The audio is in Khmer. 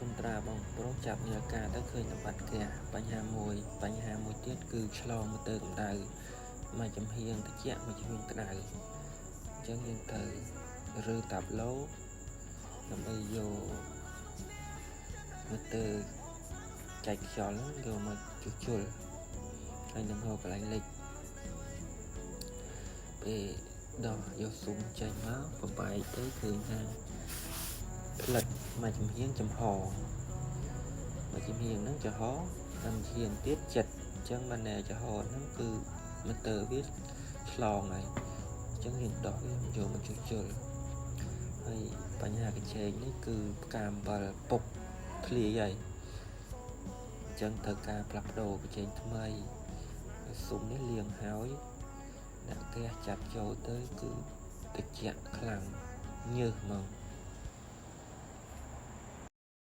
ុំត្រាបងប្រុសចាប់នាឡិកាទៅឃើញតែបាត់ផ្ទះបញ្ហាមួយទៀតគឺឆ្លងមកទៅកម្ដៅមកចំហៀងតិចមកជំនួយក្តៅអញ្ចឹងយើងត្រូវរើតាប់ឡូដើម្បីយកមកទៅចែកខ្យល់ហ្នឹងយកមកជួសជុលហើយនឹងហៅកន្លែងលិចពេលដោះយកស៊ុំចេញមកបបែកទៅឃើញថាផ្លិតមកចំហៀងចំហមកចំហៀងហ្នឹងចំហតាមហៀងទៀតចិត្តអញ្ចឹងបានតែចំហហ្នឹងគឺម៉ូទ័រវាឆ្លងហើយអញ្ចឹងយើងដោះវាយកមកជួសជុលហើយបញ្ហាកញ្ឆេងនេះគឺផ្កាអំបិលពុកធ្លាយហើយអញ្ចឹងត្រូវការផ្លាស់ប្ដូរកញ្ឆេងថ្មីស៊ុំនេះលាងហើយដាក់ហ្គាសចាប់ចូលទៅគឺត្រជាក់ខ្លាំងញើសហ្មង